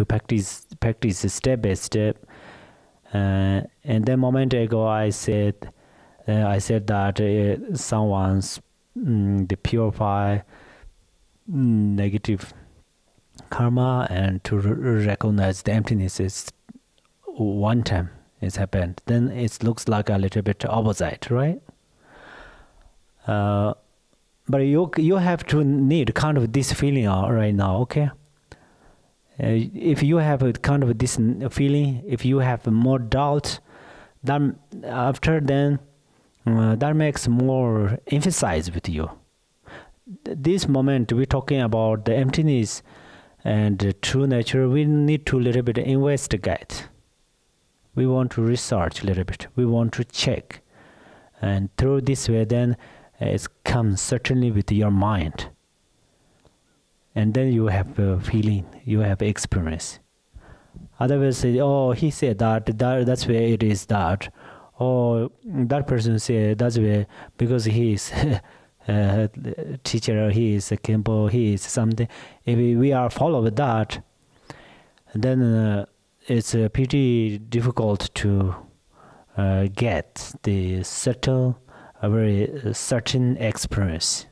to practice step by step. And then a moment ago I said that someone's the purify negative karma and to recognize the emptiness is one time it's happened. Then it looks like a little bit opposite, right? But you have to need kind of this feeling right now, okay? If you have a kind of this feeling, if you have more doubt, then after then that makes more emphasize with you. This moment we're talking about the emptiness and the true nature. We need to little bit investigate. We want to research a little bit. We want to check, and through this way, then it comes certainly with your mind. And then you have a feeling, you have experience. Otherwise, oh, he said that's where it is that. Oh, that person said that's where because he is teacher, he is a Khenpo, he is something. If we are follow with that, then it's pretty difficult to get the subtle, very certain experience.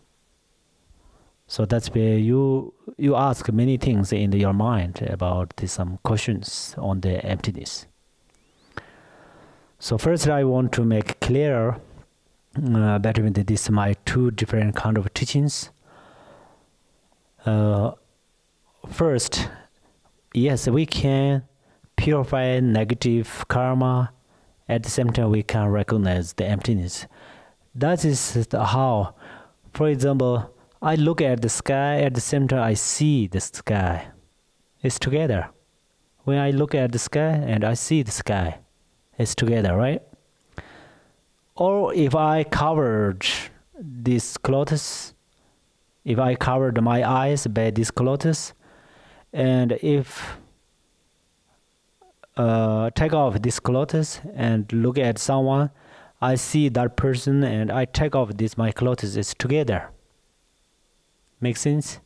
So that's where you ask many things in your mind about some questions on the emptiness. So first I want to make clear between this my two different kind of teachings. First, yes, we can purify negative karma. At the same time, we can recognize the emptiness. That is how, for example, I look at the sky, at the same time I see the sky. It's together. When I look at the sky and I see the sky, it's together, right? Or if I covered these clothes, if I covered my eyes by these clothes, and if take off these clothes and look at someone, I see that person and I take off my clothes, it's together. Make sense?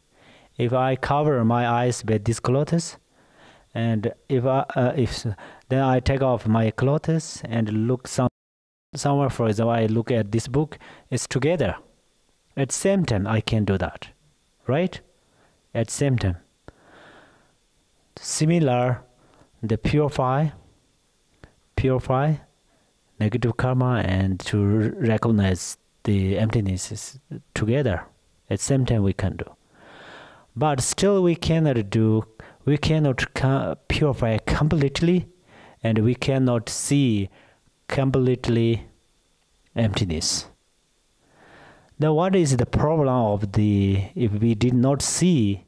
If I cover my eyes with these clothes, and if then I take off my clothes and look somewhere, for example, I look at this book, it's together. At the same time, I can do that, right? At the same time. Similar, the purify negative karma and to recognize the emptiness is together. At the same time we can do. But still we cannot purify completely, and we cannot see completely emptiness. Then what is the problem of if we did not see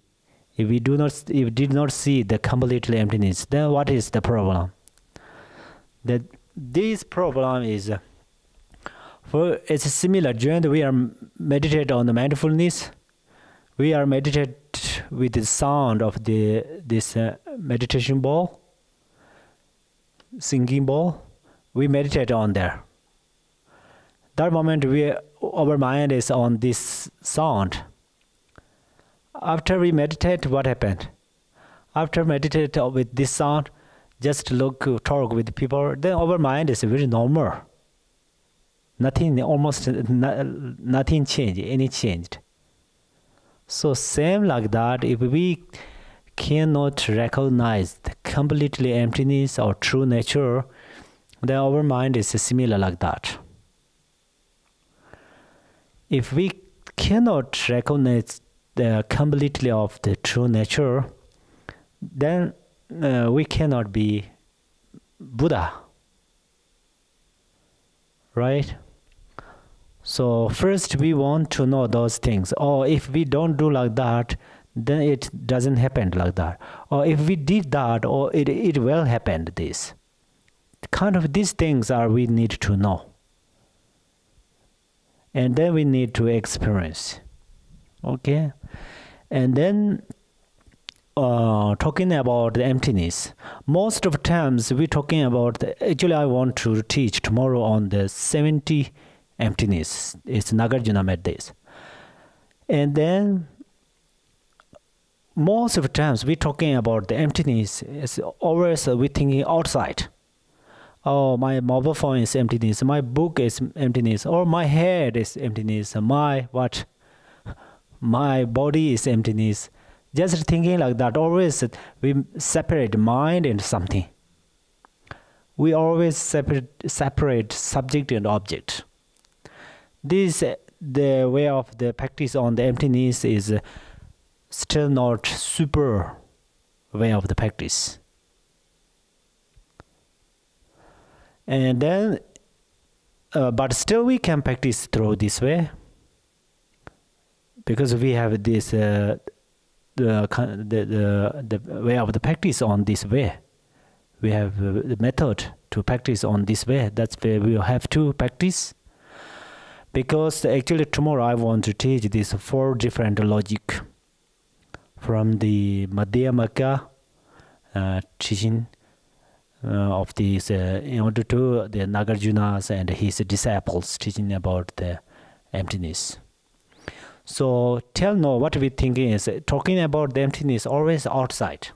the completely emptiness, then what is the problem? That this problem is it's similar. When we are meditate on the mindfulness, we are meditate with the sound of this meditation ball, singing ball. We meditate on there. That moment our mind is on this sound. After we meditate, what happened? After meditate with this sound, just talk with people, then our mind is very normal. Nothing changed. So same like that, if we cannot recognize the completely emptiness or true nature, then our mind is similar like that. If we cannot recognize the completely of the true nature, then we cannot be Buddha, right? So first we want to know those things. Or if we don't do like that, then it doesn't happen like that. Or if we did that, or it will happen this. Kind of these things we need to know. And then we need to experience. Okay? And then talking about the emptiness. Most of the times we're talking about, actually I want to teach tomorrow on the 70 emptiness. It's Nagarjuna made this. And then most of the times we're talking about the emptiness. It's always we thinking outside. Oh, my mobile phone is emptiness. My book is emptiness. Or my head is emptiness. My body is emptiness. Just thinking like that. Always we separate mind and something. We always separate subject and object. This the way of the practice on the emptiness is still not super way of the practice. And then, but still we can practice through this way, because we have this the way of the practice on this way. We have the method to practice on this way. That's where we have to practice. Because actually tomorrow I want to teach these 4 different logic from the Madhyamaka teaching of this in order to the Nagarjunas and his disciples teaching about the emptiness. So till now what we thinking is talking about the emptiness always outside.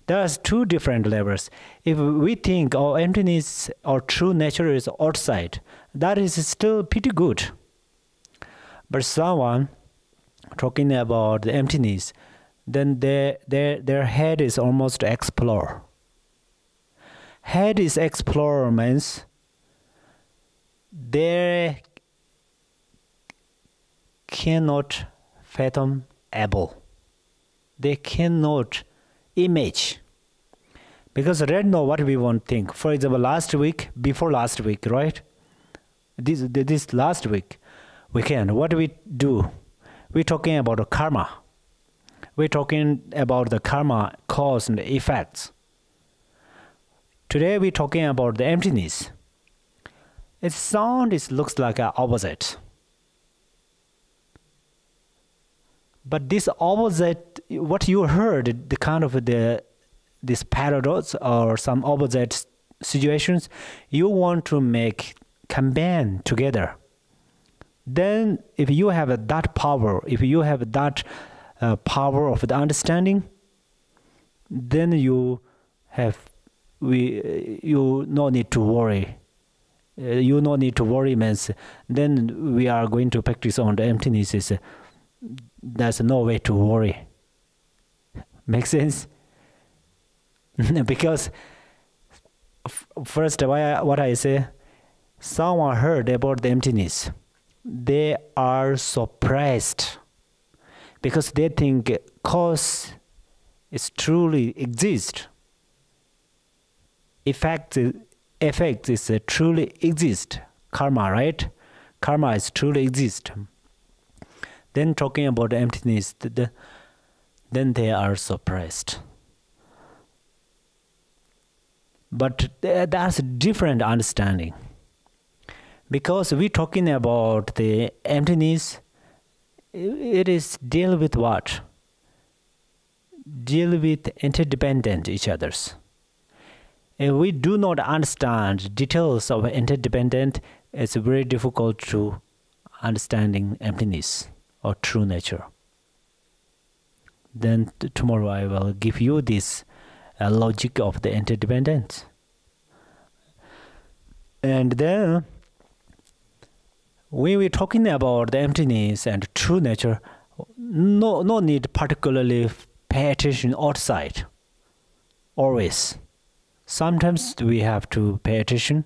There's 2 different levels. If we think our emptiness or true nature is outside, that is still pretty good. But someone talking about the emptiness, then their head is almost explore. Head is explorer means they cannot fathom able. They cannot image. Because right now what we want to think. For example, before last week, right? This last week, what we do? We're talking about karma. We're talking about the karma, cause and effects. Today we're talking about the emptiness. Its looks like an opposite. But this opposite, what you heard, the kind of this paradox or some opposite situations, you want to combine together. Then if you have that power, if you have that power of the understanding, then you no need to worry. You no need to worry means then we are going to practice on the emptiness. There's no way to worry. Make sense? Because first what I say, someone heard about the emptiness. They are surprised because they think cause is truly exist. Effect is truly exist. Karma, right? Karma is truly exist. Then talking about emptiness, then they are surprised. But that's a different understanding. Because we're talking about the emptiness, it is deal with what? Deal with interdependent each others. If we do not understand details of interdependent, it's very difficult to understanding emptiness or true nature. Then tomorrow I will give you this logic of the interdependence. And then when we're talking about the emptiness and true nature, no need particularly pay attention outside. Always. Sometimes we have to pay attention,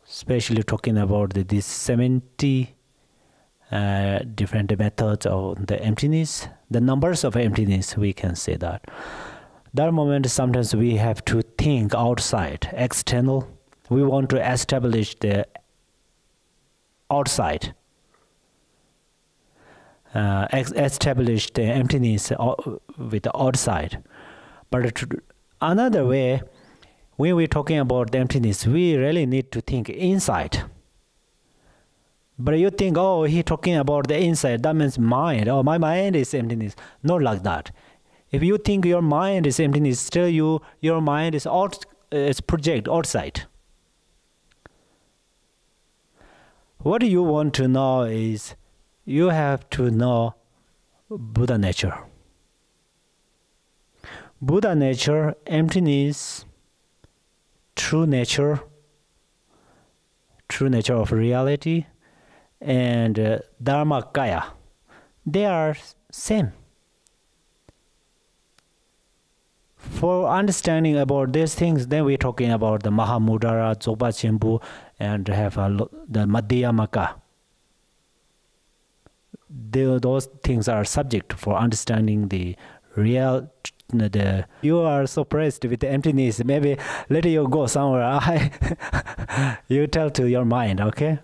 especially talking about these 70 different methods of the emptiness, the numbers of emptiness, we can say that. That moment, sometimes we have to think outside, external. We want to establish the outside, establish the emptiness with the outside. But another way, when we're talking about the emptiness, we really need to think inside. But you think, oh, he's talking about the inside, that means mind. Oh, my mind is emptiness. Not like that. If you think your mind is emptiness, still your mind is project outside. What you want to know is, you have to know Buddha nature. Buddha nature, emptiness, true nature of reality, and Dharmakaya, they are same. For understanding about these things, then we're talking about the Mahamudara, Chopa, Khenpo, and have the Madhyamaka. Those things are subject for understanding the real. You are surprised with the emptiness. Maybe let you go somewhere. You tell to your mind, okay?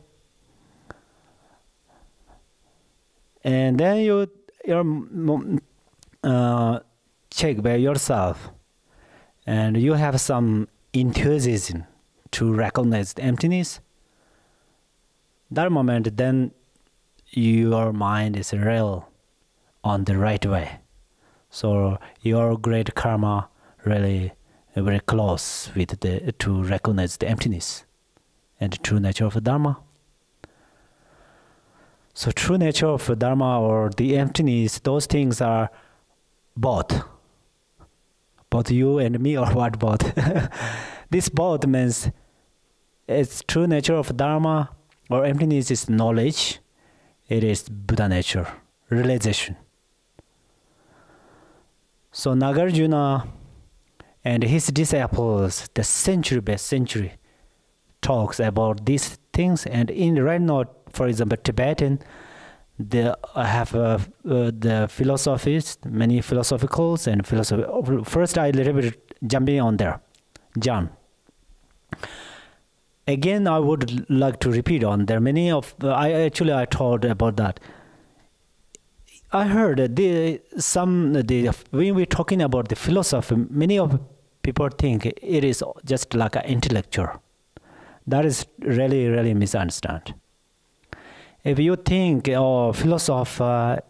And then you check by yourself, and you have some enthusiasm to recognize the emptiness. That moment, then your mind is real on the right way. So your great karma really very close with to recognize the emptiness and the true nature of Dharma. So true nature of Dharma or the emptiness, those things are both you and me, or what both? This both means it's true nature of Dharma or emptiness is knowledge. It is Buddha nature, realization. So Nagarjuna and his disciples, the century by century, talks about these things. And in right now, for example, Tibetan, they have the philosophies, many philosophicals and philosophy. First, I little bit jumping on there, John. Again, I would like to repeat on there. Many of I told about that. I heard when we're talking about the philosophy, many of people think it is just like an intellectual. That is really misunderstood. If you think philosophy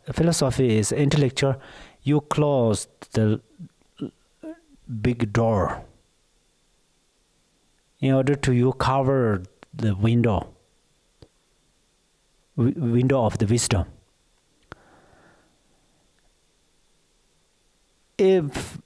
is intellectual, you close the big door in order to you cover the window of the wisdom. If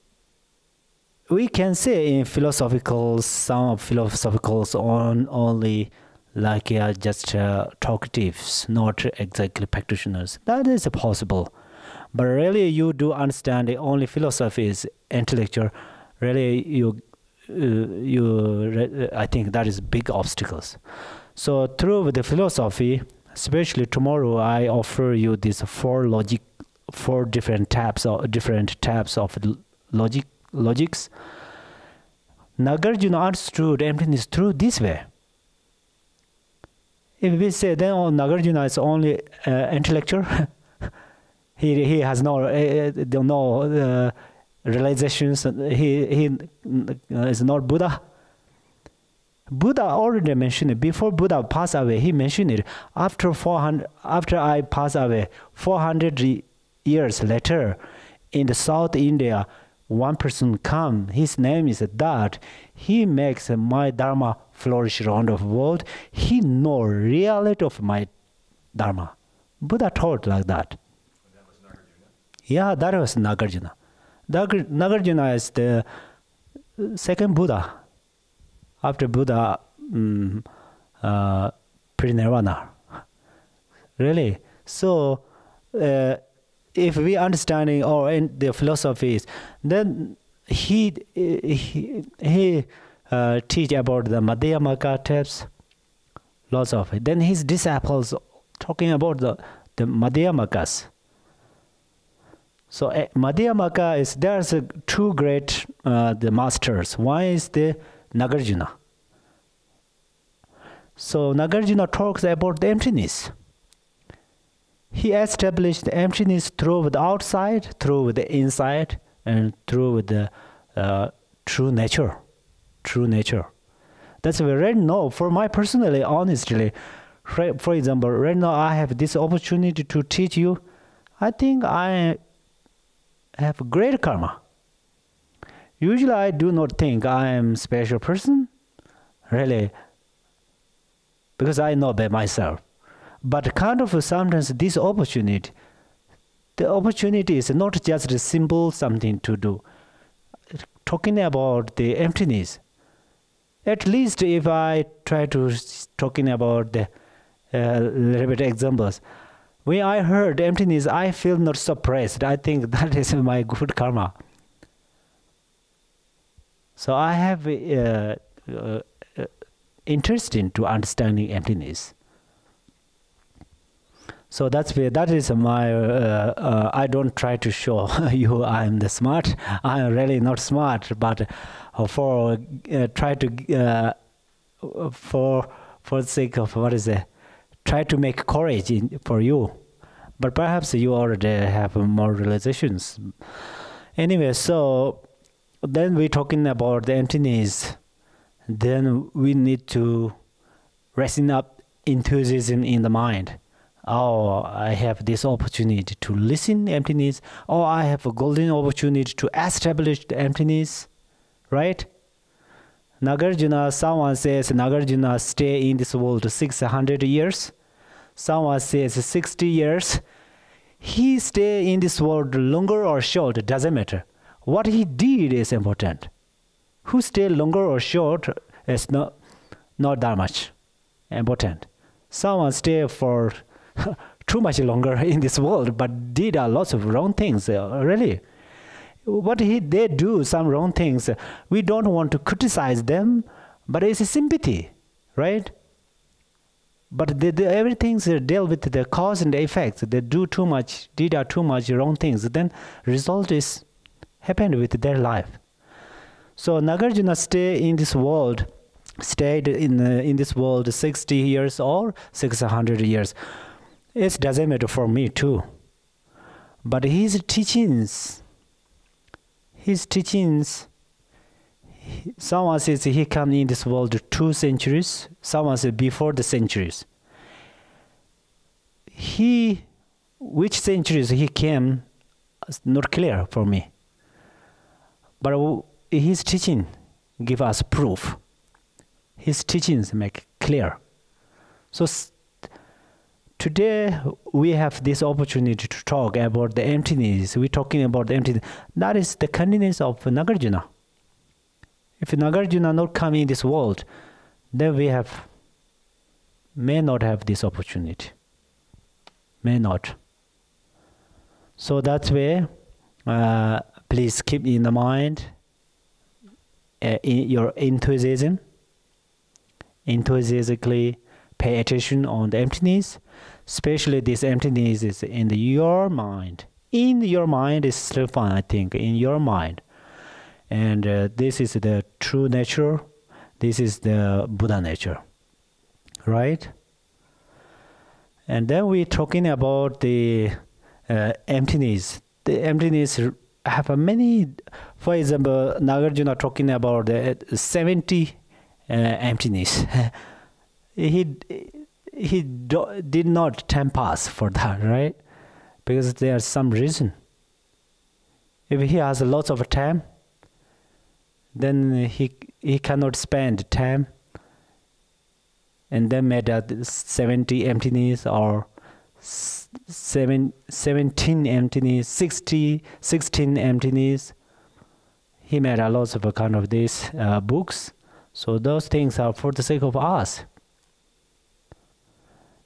we can say in some philosophicals only like just talkatives, not exactly practitioners. That is possible. But really you do understand the only philosophy is intellectual. Really I think that is big obstacles. So through the philosophy, especially tomorrow, I offer you these four different types of logics. Nagarjuna understood emptiness through this way. If we say then Nagarjuna is only intellectual, he has no realizations. He is not Buddha. Buddha already mentioned it. Before Buddha passed away, he mentioned it. After I pass away, 400 years later, in the South India, one person come. His name is Dad. He makes my Dharma flourish around the world. He know reality of my Dharma. Buddha taught like that. That was Nagarjuna? Yeah, that was Nagarjuna. Nagarjuna is the second Buddha. After Buddha, pre-nirvana. Really. So, if we understanding or in the philosophies, then he teach about the Madhyamaka types, lots of it. Then his disciples talking about the Madhyamakas. So Madhyamaka is there's two great the masters. One is the Nagarjuna. So Nagarjuna talks about the emptiness. He established the emptiness through the outside, through the inside, and through the true nature. True nature. That's why right now, for my personally, honestly, for example, right now I have this opportunity to teach you. I think I have great karma. Usually I do not think I am a special person, really, because I know by myself. But kind of sometimes this opportunity, the opportunity is not just a simple something to do. talking about the emptiness. At least if I try to talking about the little bit examples, when I heard emptiness, I feel not suppressed. I think that is my good karma. So I have interest into understanding emptiness. So that is my. I don't try to show you I'm the smart. I'm really not smart, but for try to for the sake of what is it? Try to make courage for you. But perhaps you already have more realizations. Anyway, so then we're talking about the emptiness. Then we need to raising up enthusiasm in the mind. Oh, I have this opportunity to listen to emptiness. Oh, I have a golden opportunity to establish the emptiness. Right? Nagarjuna, someone says Nagarjuna stay in this world 600 years. Someone says 60 years. He stay in this world longer or short, doesn't matter. What he did is important. Who stay longer or short is not that much important. Someone stay for too much longer in this world, but did a lot of wrong things, really. What they do, some wrong things, we don't want to criticize them, but it's a sympathy, right? But everything's deal with the cause and the effects. They do too much, did too much wrong things, then result is happened with their life. So Nagarjuna stayed in this world 60 years or 600 years. It doesn't matter for me too. But his teachings, someone says he came in this world 2 centuries. Someone says before the centuries. Which centuries he came is not clear for me. But his teaching give us proof. His teachings make clear. So today we have this opportunity to talk about the emptiness. We're talking about the emptiness. That is the continuance of Nagarjuna. If Nagarjuna not come in this world, then we may not have this opportunity. May not. So that's where please keep in the mind in your enthusiasm. Enthusiastically pay attention on the emptiness. Especially this emptiness is in your mind. In your mind is still fine, I think. In your mind. And this is the true nature. This is the Buddha nature. Right? And then we're talking about the emptiness. The emptiness have a many, for example, Nagarjuna talking about the 70 emptiness. He did not time pass for that, right? Because there's some reason. If he has lots of time, then he cannot spend time and then made that 70 emptiness or 17 emptiness, 16 emptiness. He made a lot of kind of these books. So those things are for the sake of us.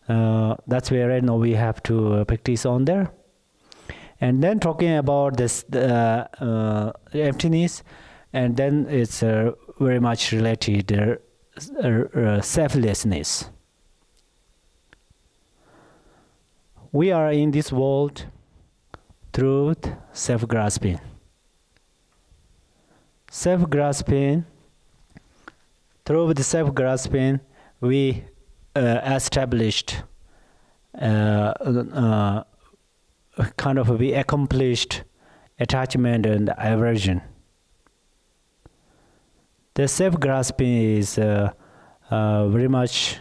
That's where right now we have to practice on there. And then talking about this emptiness, and then it's very much related selflessness. We are in this world through self-grasping. Through the self-grasping, we established we accomplished attachment and aversion. The self-grasping is very much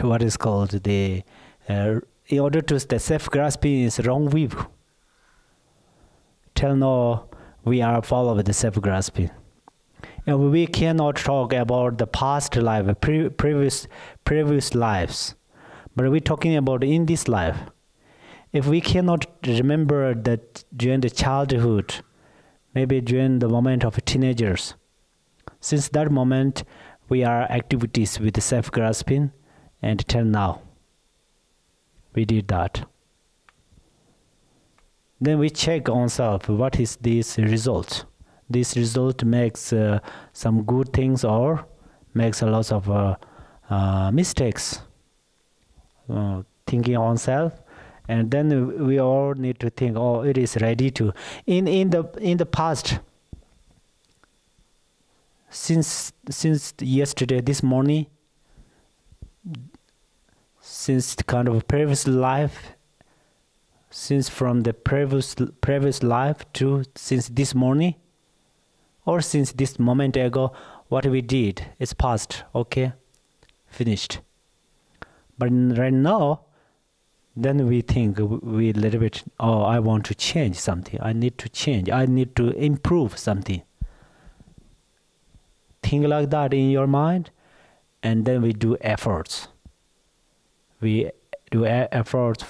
what is called the in order to the self-grasping is wrong view. Till now we are following the self-grasping, and we cannot talk about the past life, previous lives, but we're talking about in this life. If we cannot remember that during the childhood, maybe during the moment of teenagers, since that moment we are activities with self-grasping, and till now we did that. Then we check on self, what is this result? This result makes some good things or makes a lot of mistakes. Thinking on self, and then we all need to think, oh, it is ready to. In the past, since yesterday, this morning, since the kind of previous life, since from the previous life to since this morning, or since this moment ago, what we did is past, okay, finished. But right now, then we think we a little bit, oh, I want to change something. I need to change. I need to improve something. Think like that in your mind, and then we do efforts. We do efforts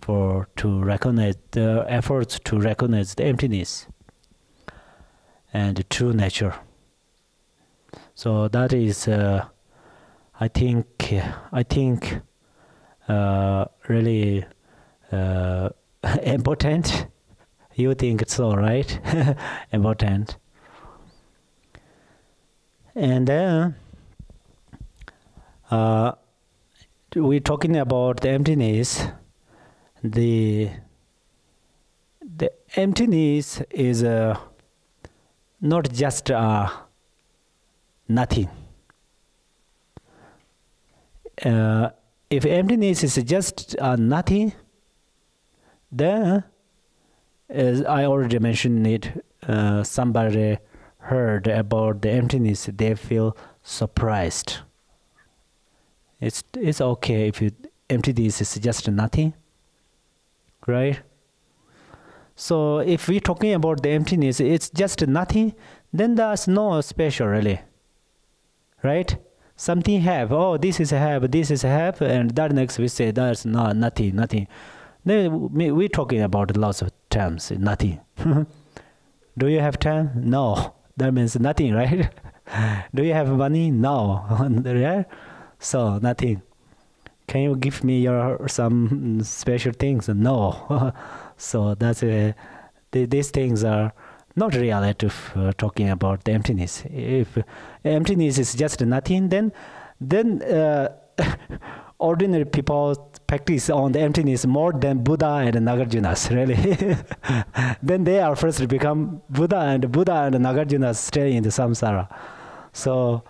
to recognize the efforts to recognize the emptiness and the true nature. So that is, I think really important. You think so, right? Important. And then we're talking about the emptiness. The emptiness is not just nothing. If emptiness is just nothing, then, as I already mentioned it, somebody heard about the emptiness, they feel surprised. It's okay if emptiness is just nothing, right? So if we're talking about the emptiness, it's just nothing, then there's no special really, right? Something have, oh, this is have, this is have, and that next we say that's not nothing. Then we're talking about lots of terms, nothing. Do you have time? No. That means nothing, right? Do you have money? No. Yeah? So nothing. Can you give me some special things? No. So that's these things are not relative talking about the emptiness. If emptiness is just nothing, then ordinary people practice on the emptiness more than Buddha and Nagarjunas, really. Then they are first become Buddha and Nagarjunas stay in the samsara. So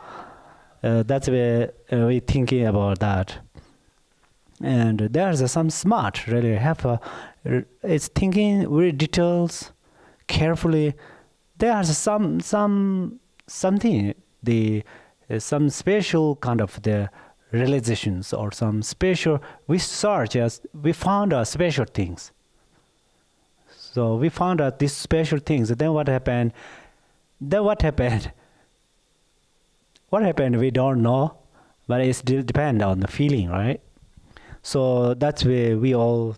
that's where we're thinking about that. And there's some smart, really, it's thinking very details, carefully. There's something, some special kind of the realizations or some special, we found out special things. So we found out these special things. Then what happened? What happened, we don't know, but it still depends on the feeling, right? So that's where we all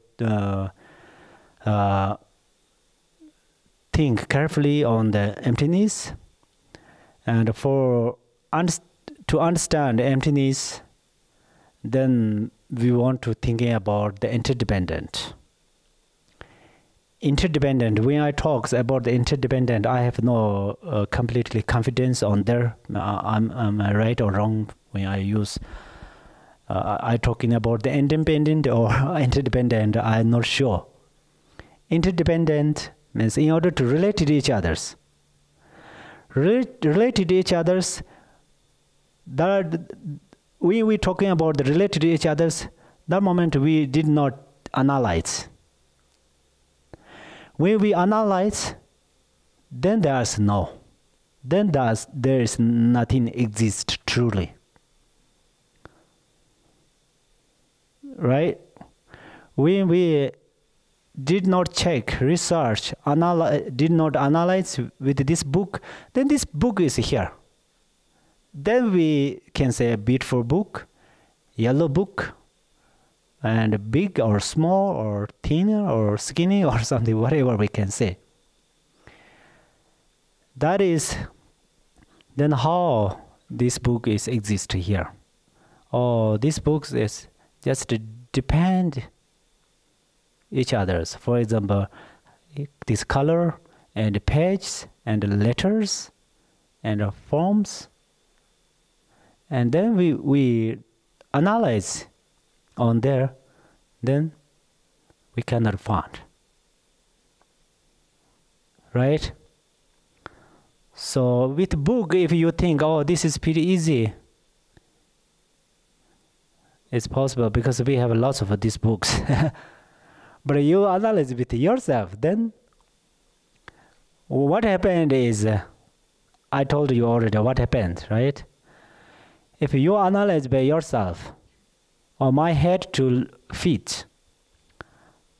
think carefully on the emptiness. And to understand emptiness, then we want to thinking about the interdependent. When I talk about the interdependent, I have no completely confidence on there. I'm right or wrong when I use. I talking about the independent or interdependent. I'm not sure. Interdependent means in order to relate to each others. Relate to each others. When we talking about the related to each others, that moment we did not analyze. When we analyze, then there is nothing exist truly. Right? When we did not check, research, did not analyze with this book, then this book is here. Then we can say a beautiful book, yellow book, and big or small or thinner or skinny or something, whatever we can say. That is then how this book is exist here. Oh, these books is just depend each others. For example, this color and pages and letters and forms, and then we analyze on there, then we cannot find, right? So with book, if you think, oh, this is pretty easy, it's possible because we have lots of these books. But you analyze with yourself, then what happened is, I told you already what happened, right? If you analyze by yourself, or my head to feet,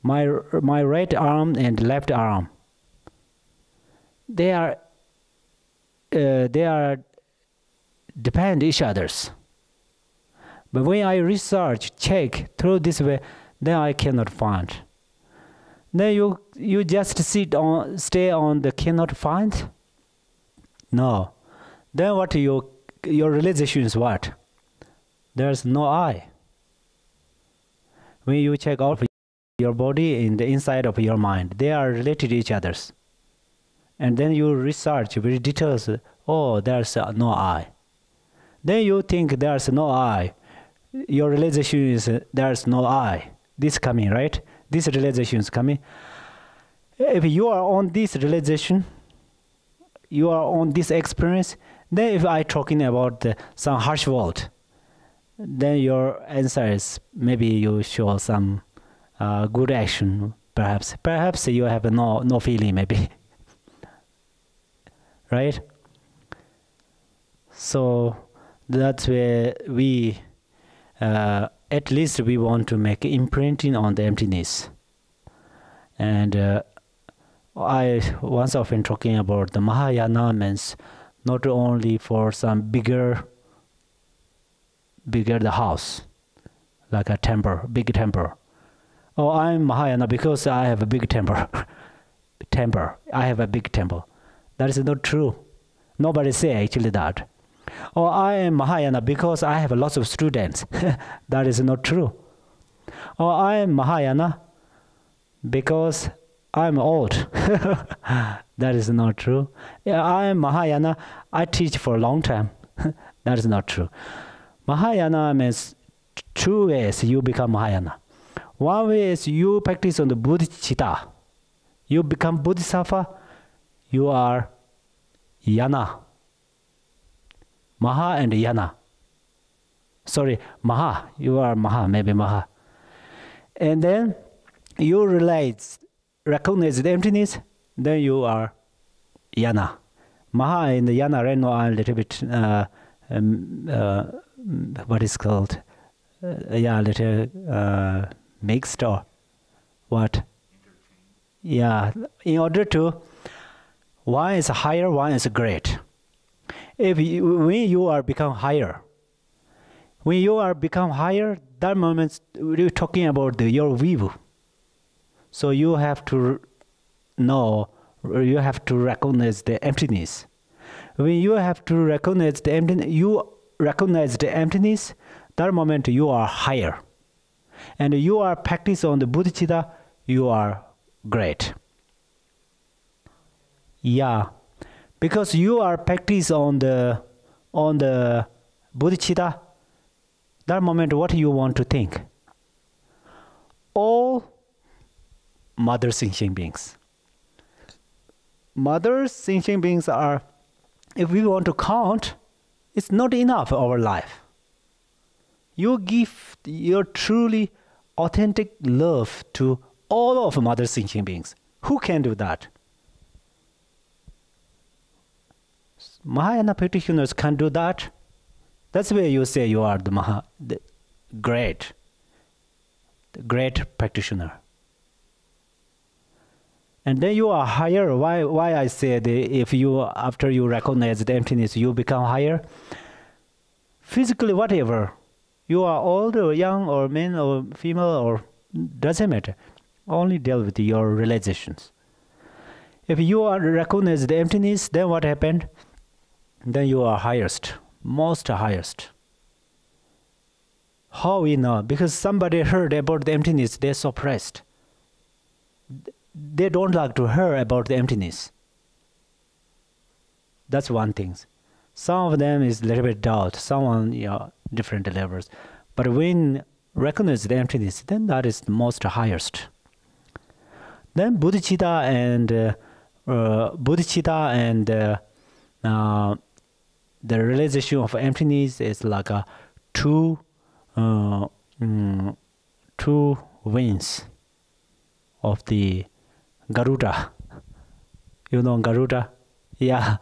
my right arm and left arm, they are depend each others. But when I research, check through this way, then I cannot find. Then you just stay on the cannot find? No. Then what your realization is what? There's no I. When you check out your body in the inside of your mind, they are related to each others. And then you research very details. Oh, there's no I. Then you think there's no I. Your realization is there's no I. This coming, right? This realization is coming. If you are on this realization, you are on this experience, then if I talking about some harsh word, then your answer is maybe you show some good action, perhaps. Perhaps you have no feeling, maybe. Right? So that's where we, at least we want to make imprinting on the emptiness. And I once often talking about the Mahayana means not only for some bigger the house, like a temple, big temple. Oh, I'm Mahayana because I have a big temple. I have a big temple. That is not true. Nobody say actually that. Oh, I am Mahayana because I have lots of students. That is not true. Oh, I am Mahayana because I'm old. That is not true. Yeah, I am Mahayana. I teach for a long time. That is not true. Mahayana means two ways you become Mahayana. One way is you practice on the bodhicitta. You become bodhisattva. You are Yana. Maha and Yana. Sorry, Maha. You are Maha, maybe Maha. And then you recognize the emptiness, then you are Yana. Maha and Yana right now are a little bit, what is called? Yeah, a little mixed or what? Yeah, in order to, one is higher, one is great. When you are become higher, that moment we're talking about your view. So you have to know, you have to recognize the emptiness. When you have to recognize the emptiness, that moment you are higher. And you are practice on the bodhicitta, you are great. Yeah, because you are practice on the bodhicitta, that moment what you want to think? All mother sentient beings. Mother sentient beings are, if we want to count, it's not enough our life. You give your truly authentic love to all of mother sentient beings. Who can do that? Mahayana practitioners can do that. That's where you say you are the great practitioner. And then you are higher. Why I say if you, after you recognize the emptiness, you become higher? Physically, whatever, You are old or young or man or female or doesn't matter. Only deal with your realizations. If you are recognize the emptiness, then what happened? Then you are highest, most highest. How we know? Because somebody heard about the emptiness, they're suppressed. They don't like to hear about the emptiness. That's one thing. Some of them is a little bit doubt, some on different levels. But when recognize the emptiness, then that is the most highest. Then bodhicitta and the realization of emptiness is like a two wings of the Garuda. You know Garuda? Yeah.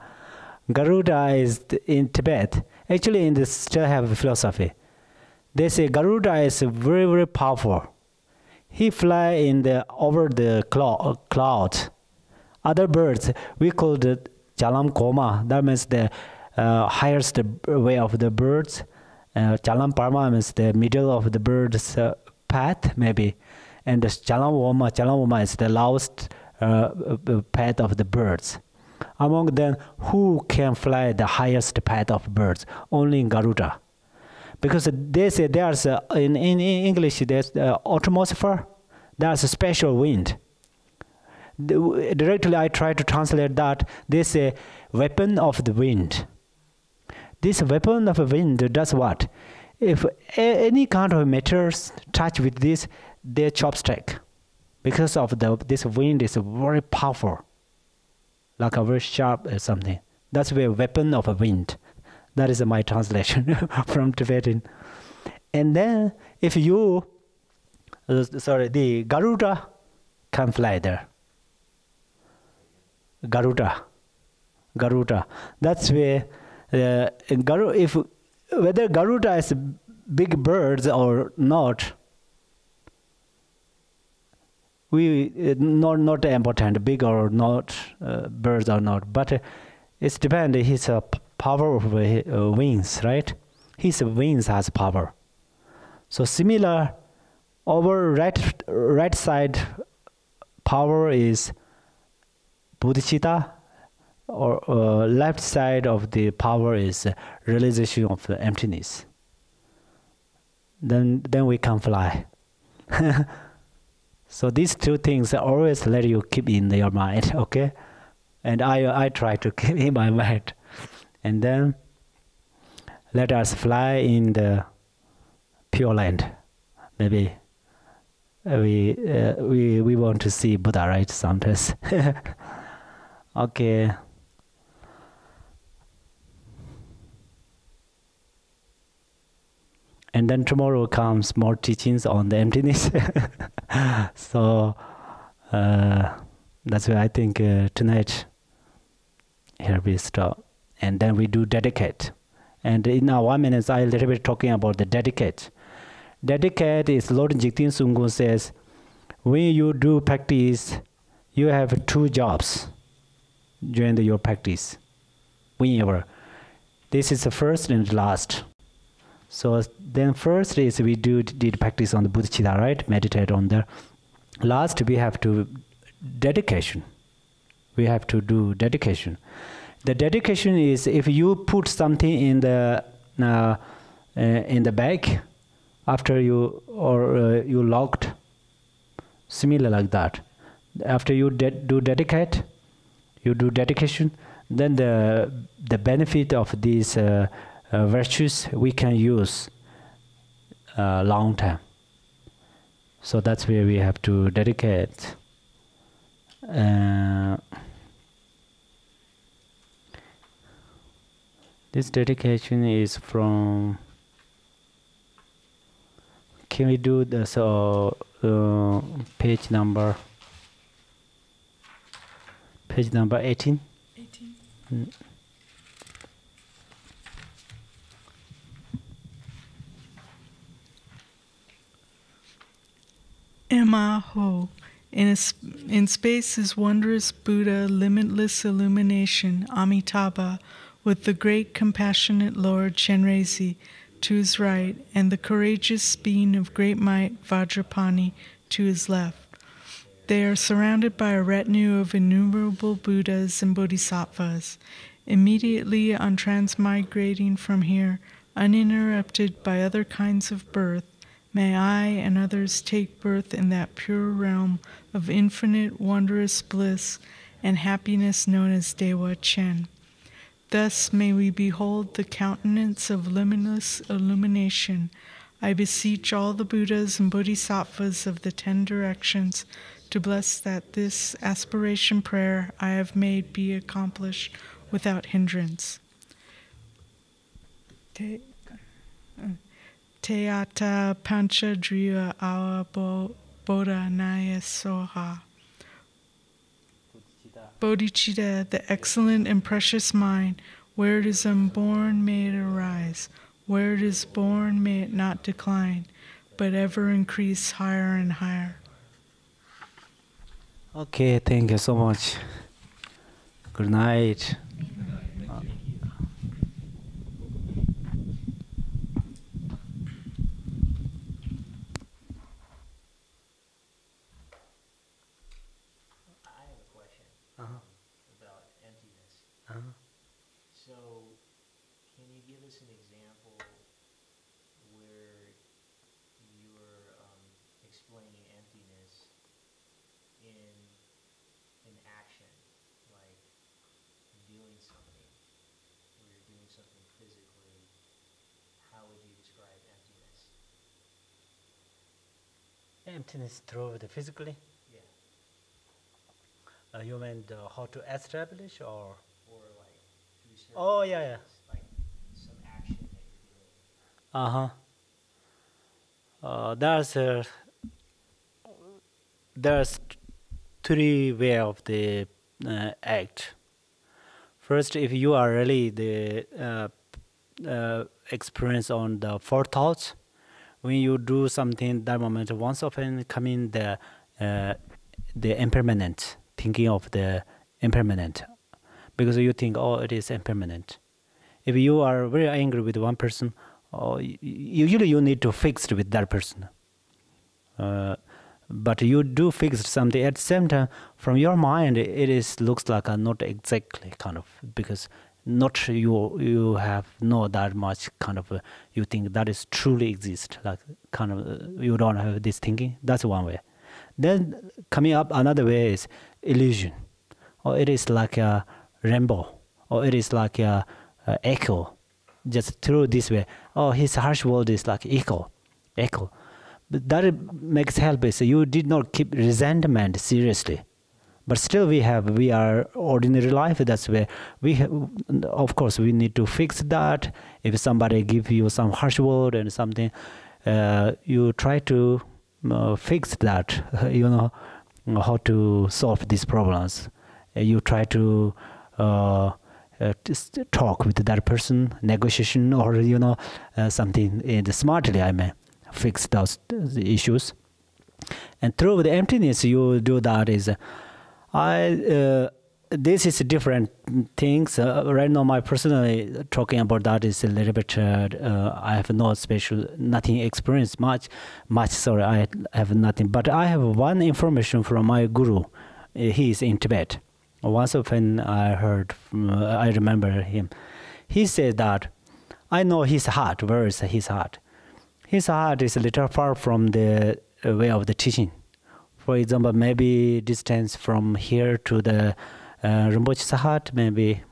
Garuda is in Tibet. Actually, in this still have a philosophy. They say Garuda is very, very powerful. He fly over the cloud. Other birds, we call it Jalam Koma. That means the highest way of the birds. Jalam Parma means the middle of the bird's path, maybe. And the Jalam Woma is the lowest path of the birds. Among them, who can fly the highest path of birds? Only Garuda. Because they say there's in English there's atmosphere, there's a special wind. Directly I try to translate that. They say weapon of the wind. This weapon of the wind does what? If any kind of metals touch with this, they chopstick. Because of this wind is very powerful, like a very sharp or something. That's the weapon of a wind. That is my translation from Tibetan. And then if you, the Garuda can fly there. Garuda. That's where whether Garuda is big birds or not, not important, big or not, birds or not. But it's depends his power of wings, right? His wings has power. So similar, our right side power is bodhicitta, or left side of the power is realization of the emptiness. Then we can fly. So these two things always let you keep in your mind, okay? And I try to keep in my mind. And then let us fly in the Pure Land. Maybe we want to see Buddha, right? Sometimes. Okay. And then tomorrow comes more teachings on the emptiness. So that's why I think tonight here we stop. And then we do dedicate. And in our 1 minute, I a little bit talking about the dedicate. Dedicate is Lord Jigten Sungun says, when you do practice, you have 2 jobs during your practice. Whenever. This is the first and the last. So then first is we did practice on the bodhicitta, right? Meditate on the. Last we have to dedication. We have to do dedication. The dedication is if you put something in the bag after you you locked, similar like that. After you do dedicate, you do dedication. Then the benefit of these virtues we can use long time. So that's where we have to dedicate. This dedication is from. Can we do the page number 18? 18. Emaho. In space is wondrous Buddha, limitless illumination, Amitabha, with the great compassionate Lord Chenrezig, to his right, and the courageous being of great might, Vajrapani, to his left. They are surrounded by a retinue of innumerable Buddhas and Bodhisattvas. Immediately on transmigrating from here, uninterrupted by other kinds of birth, may I and others take birth in that pure realm of infinite wondrous bliss and happiness known as Dewa Chen. Thus may we behold the countenance of limitless illumination. I beseech all the Buddhas and Bodhisattvas of the 10 directions to bless that this aspiration prayer I have made be accomplished without hindrance. Teata pancha driya awa bodha naya soha. Bodhicitta, the excellent and precious mind, where it is unborn may it arise, where it is born may it not decline, but ever increase higher and higher. Okay, thank you so much. Good night. About emptiness. So, can you give us an example where you're explaining emptiness in action, like doing something, where you're doing something physically? How would you describe emptiness? Emptiness through the physically? You mean how to establish or like through certain Oh, yeah. like some action that you're doing? There's 3 way of the act. First, if you are really the experience on the 4 thoughts, when you do something, that moment once often come in the impermanent, thinking of the impermanent, because you think, oh, it is impermanent. If you are very angry with one person, usually you need to fix it with that person. But you do fix something at the same time. From your mind, it looks like not exactly kind of, because not you have no that much kind of you think that is truly exist, like kind of you don't have this thinking. That's one way. Then coming up another way is illusion, or it is like a rainbow, or it is like a echo, just through this way. Oh, his harsh word is like echo. But that makes help is you did not keep resentment seriously, but still we are ordinary life. That's where we have, of course we need to fix that. If somebody give you some harsh word and something, you try to fix that. You know how to solve these problems. You try to talk with that person, negotiation, or something smartly. I mean, fix those issues. And through the emptiness, you do that is, this is different things. Right now, my personally talking about that is a little bit. I have no special, nothing experience much. Sorry, I have nothing. But I have one information from my guru. He is in Tibet. Once when I heard, I remember him. He said that I know his heart. Where is his heart? His heart is a little far from the way of the teaching. For example, maybe distance from here to the Rinpoche's heart, maybe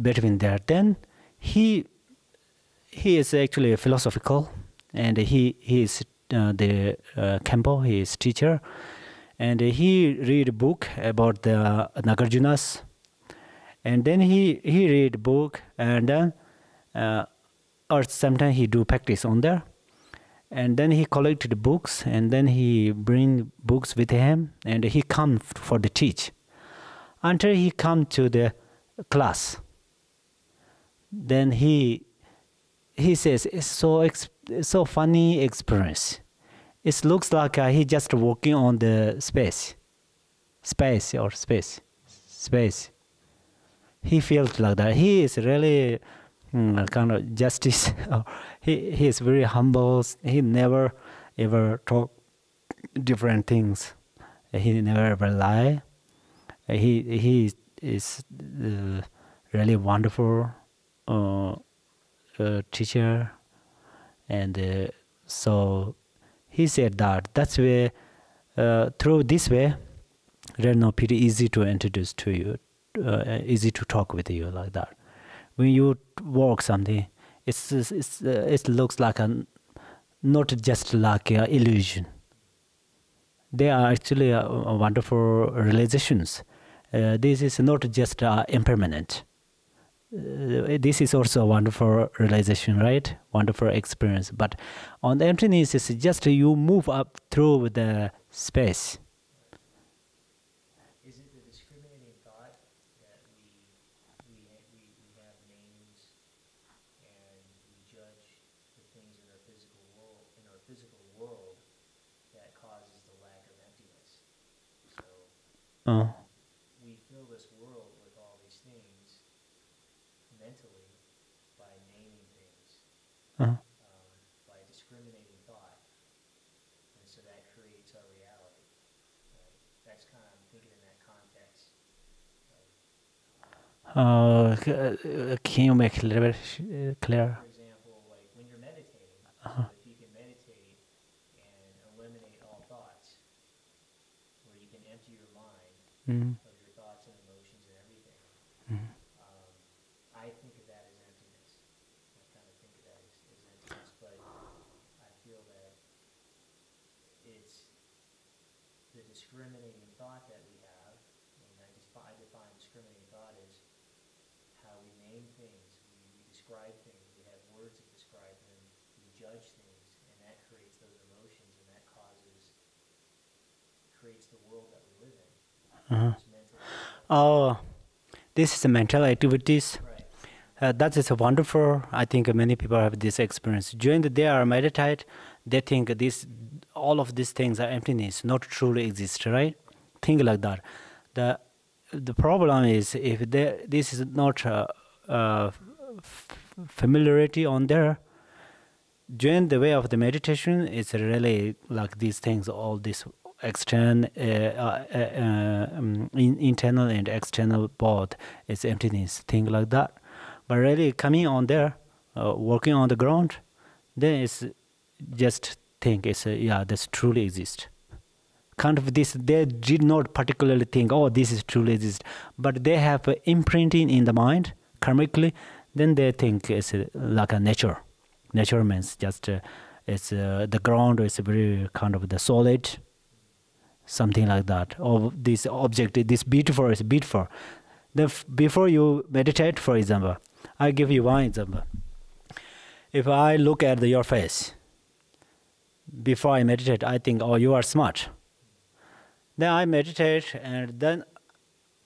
between there. Then he is actually philosophical, and he is the Khenpo, he is teacher, and he read a book about the Nagarjunas, and then he read book, and then or sometimes he do practice on there. And then he collected books, and then he bring books with him, and he come for the teach. Until he come to the class, then he says, it's so funny experience. It looks like he just walking on the space. He feels like that. He is really kind of justice. He is very humble. He never ever talk different things. He never ever lie. He is really wonderful teacher, and so he said that that's where through this way, right now pretty easy to introduce to you, easy to talk with you like that. When you work something, it looks like not just like an illusion. They are actually wonderful realizations. This is not just impermanent. This is also a wonderful realization, right? Wonderful experience. But on the emptiness, it's just you move up through the space. Is it the discriminating thought that we have names and we judge the things in our physical world that causes the lack of emptiness? So we fill this world with all these things mentally by naming things, by discriminating thought, and so that creates our reality. Right? That's kind of, I'm thinking in that context. Can you make it a little bit clearer? For example, like when you're meditating, so if you can meditate and eliminate all thoughts, where you can empty your mind of your thoughts and emotions and everything, I think of that as emptiness. I kind of think of that as emptiness, but I feel that it's the discriminating thought that we have, and I define discriminating thought as how we name things, we describe things, we have words that describe them, we judge things, and that creates those emotions, and that creates the world that we live in. It's mental. Oh, this is mental activities. Right. That is wonderful. I think many people have this experience. During the day or meditate, they think all of these things are emptiness, not truly exist, right? Think like that. The problem is if this is not familiarity on there, during the way of the meditation, it's really like these things, all this external, internal and external both, it's emptiness, thing like that. But really coming on there, working on the ground, then it's just think it's this truly exists. Kind of this, they did not particularly think, oh, this is truly exist, but they have imprinting in the mind karmically. Then they think it's like a nature. Nature means just it's the ground is very kind of the solid, something like that. Or this object, this beautiful is beautiful. Before you meditate, for example, I give you one example. If I look at your face, before I meditate, I think, oh, you are smart. Then I meditate, and then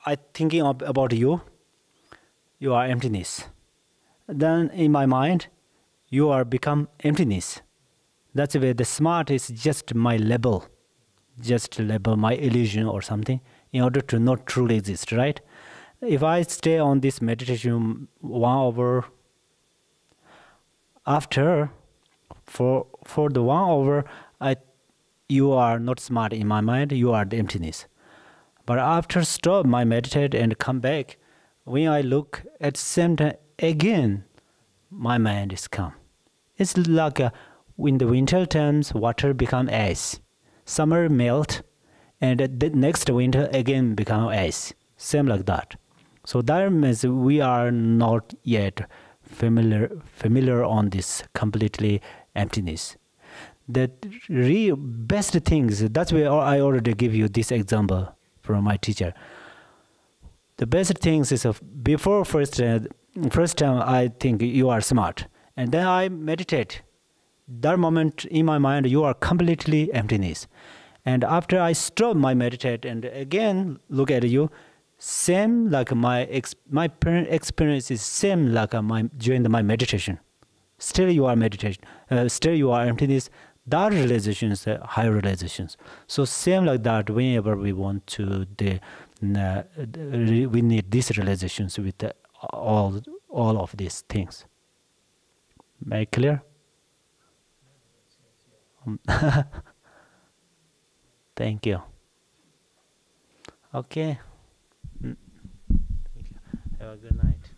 I thinking about you. You are emptiness. Then in my mind, you are become emptiness. That's where the smart is just my label, my illusion or something, in order to not truly exist, right? If I stay on this meditation 1 hour, after for the 1 hour, you are not smart in my mind, you are the emptiness. But after stop my meditate and come back, when I look at the same time again, my mind is calm. It's like in the winter times, water become ice. Summer melt, and the next winter again become ice. Same like that. So that means we are not yet familiar on this completely emptiness. The real best things, that's why I already give you this example from my teacher. The best things is before first time I think you are smart, and then I meditate. That moment in my mind you are completely emptiness, and after I stop my meditate and again look at you, same like my experience is same like during my meditation. Still you are meditation. Still you are emptiness. That realizations, higher realizations. So same like that. Whenever we want to, we need these realizations with all of these things. Very clear? Thank you. Okay. Thank you. Have a good night.